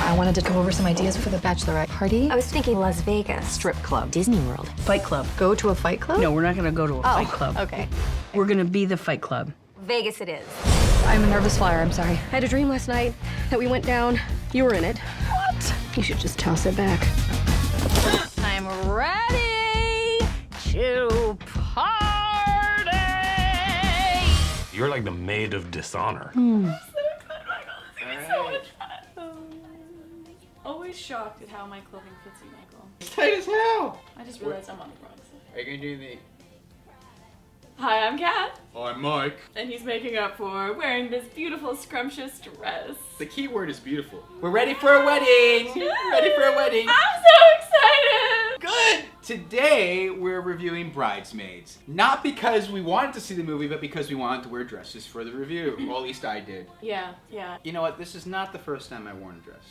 I wanted to go over some ideas for the bachelorette party. I was thinking Las Vegas. Strip club. Disney World. Fight club. Go to a fight club? No, we're not gonna go to a fight club. Okay. We're gonna be the fight club. Vegas it is. I'm a nervous flyer, I'm sorry. I had a dream last night that we went down. You were in it. What? You should just toss it back. I'm ready to party! You're like the maid of dishonor. Always shocked at how my clothing fits you, Michael. It's tight as hell. I just realized I'm on the wrong side. Are you gonna do the... Hi, I'm Kat, I'm Mike. and he's making up for wearing this beautiful, scrumptious dress. The key word is beautiful. We're ready for a wedding! Ready for a wedding! I'm so excited! Good! Today, we're reviewing Bridesmaids. Not because we wanted to see the movie, but because we wanted to wear dresses for the review. Well, at least I did. Yeah. You know what? This is not the first time I've worn a dress.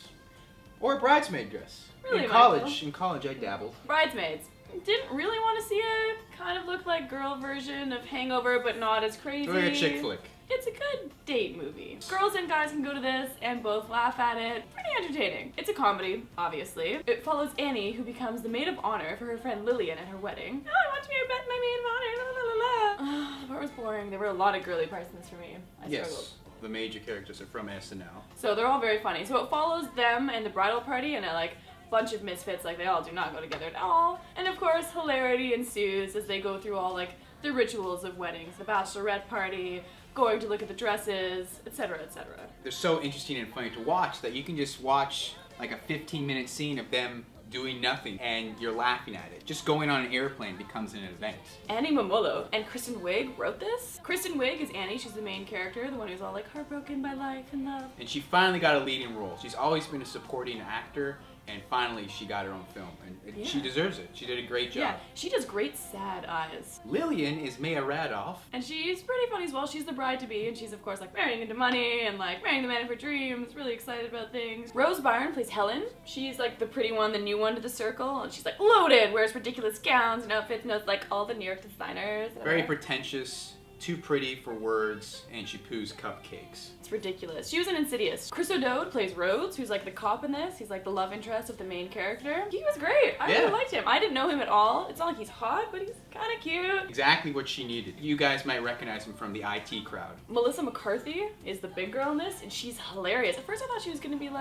Or a bridesmaid dress. Really, in Michael? college, I dabbled. Bridesmaids. Didn't really want to see it. Kind of looked like girl version of Hangover, but not as crazy. Like a chick flick. It's a good date movie. Girls and guys can go to this and both laugh at it. Pretty entertaining. It's a comedy, obviously. It follows Annie, who becomes the maid of honor for her friend Lillian at her wedding. Oh, I want to be my maid of honor, la la la la. The part was boring. There were a lot of girly parts in this for me. I struggled. Yes. The major characters are from SNL. So they're all very funny. So it follows them and the bridal party and a bunch of misfits, like they all do not go together at all. And of course, hilarity ensues as they go through all the rituals of weddings, the bachelorette party, going to look at the dresses, etc., etc. They're so interesting and funny to watch that you can just watch like a 15-minute scene of them doing nothing and you're laughing at it. Just going on an airplane becomes an event. Annie Momolo and Kristen Wiig wrote this. Kristen Wiig is Annie. She's the main character, the one who's all heartbroken by life and love. And she finally got a leading role. She's always been a supporting actor, and finally she got her own film. And she deserves it. She did a great job. Yeah, she does great sad eyes. Lillian is Maya Radoff. And she's pretty funny as well. She's the bride-to-be, and she's of course marrying into money and marrying the man of her dreams, really excited about things. Rose Byrne plays Helen. She's the pretty one, the new one to the circle, and she's loaded, wears ridiculous gowns and outfits, knows all the New York designers. Very pretentious, too pretty for words, and she poos cupcakes. It's ridiculous. She was in Insidious. Chris O'Dowd plays Rhodes, who's the cop in this. He's the love interest of the main character. He was great. I really liked him. I didn't know him at all. It's not like he's hot, but he's kind of cute. Exactly what she needed. You guys might recognize him from the IT crowd. Melissa McCarthy is the big girl in this, and she's hilarious. At first I thought she was gonna be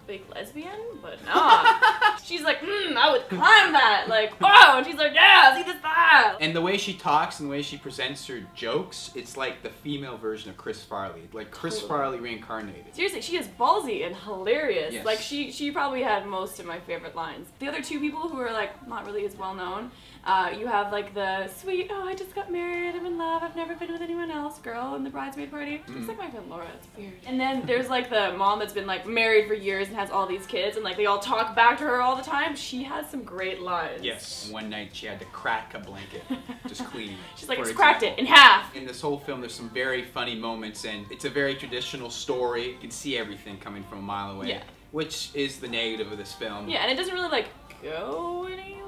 big lesbian, but nah. She's I would climb that. Wow, and she's yeah, see the style. And the way she talks and the way she presents her jokes, it's like the female version of Chris Farley. Chris Farley reincarnated. Seriously, she is ballsy and hilarious. Yes. She probably had most of my favorite lines. The other two people who are not really as well known, you have the sweet, oh, I just got married, I'm in love, I've never been with anyone else girl in the bridesmaid party. It's my friend Laura, it's weird. And then there's the mom that's been married for years and has all these kids, and they all talk back to her all the time. She has some great lines. Yes. One night she had to crack a blanket, just cleaning it. She's just cracked it in half. In this whole film, there's some very funny moments, and it's a very traditional story. You can see everything coming from a mile away. Yeah. Which is the negative of this film. Yeah, and it doesn't really go anywhere.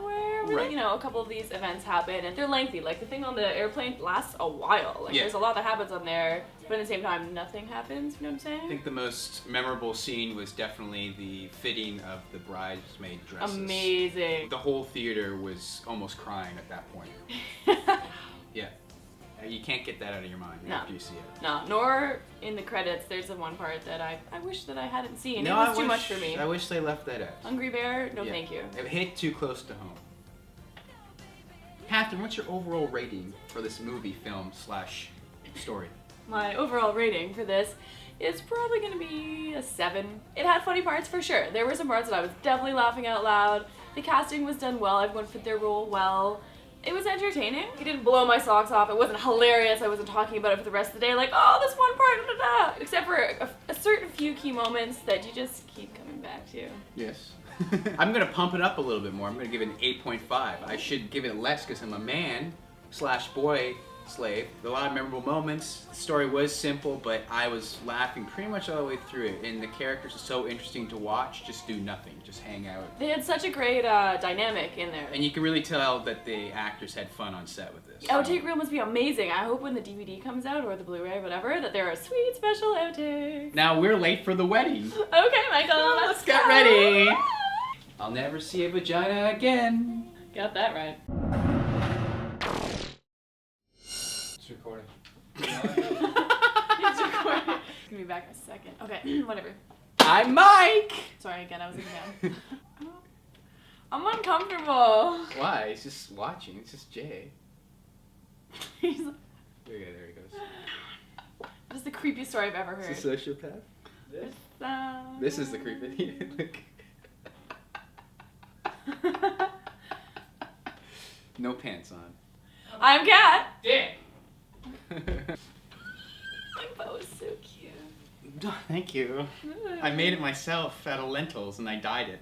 Really. Right. A couple of these events happen, and they're lengthy. The thing on the airplane lasts a while. There's a lot that happens on there, but at the same time, nothing happens. You know what I'm saying? I think the most memorable scene was definitely the fitting of the bridesmaid dresses. Amazing. The whole theater was almost crying at that point. Yeah. You can't get that out of your mind after you see it. No, nor in the credits. There's the one part that I wish that I hadn't seen. No, it was too much for me. I wish they left that out. Hungry Bear? No, thank you. It hit too close to home. Catherine, what's your overall rating for this movie, film / story? My overall rating for this is probably going to be a 7. It had funny parts for sure. There were some parts that I was definitely laughing out loud. The casting was done well. Everyone fit their role well. It was entertaining. It didn't blow my socks off. It wasn't hilarious. I wasn't talking about it for the rest of the day oh, this one part, da da da. Except for a certain few key moments that you just keep coming back to. Yes. I'm going to pump it up a little bit more. I'm going to give it an 8.5. I should give it less because I'm a man / boy slave. A lot of memorable moments. The story was simple, but I was laughing pretty much all the way through it. And the characters are so interesting to watch. Just do nothing. Just hang out. They had such a great dynamic in there. And you can really tell that the actors had fun on set with this. The outtake reel must be amazing. I hope when the DVD comes out, or the Blu-ray, whatever, that there are sweet special outtakes. Now we're late for the wedding. Okay, Michael, let's go. ready. I'll never see a vagina again. Got that right. It's recording. It's recording. Give me back a second. Okay, whatever. I'm Mike. Sorry again, I was looking down. I'm uncomfortable. Why? He's just watching. It's just Jay. He's like, There he goes. this is the creepiest story I've ever heard. Is this a sociopath? This is the creepy. Look. No pants on. I'm Kat. Dick. Like, that was so cute. Thank you. I made it myself out of lentils and I dyed it.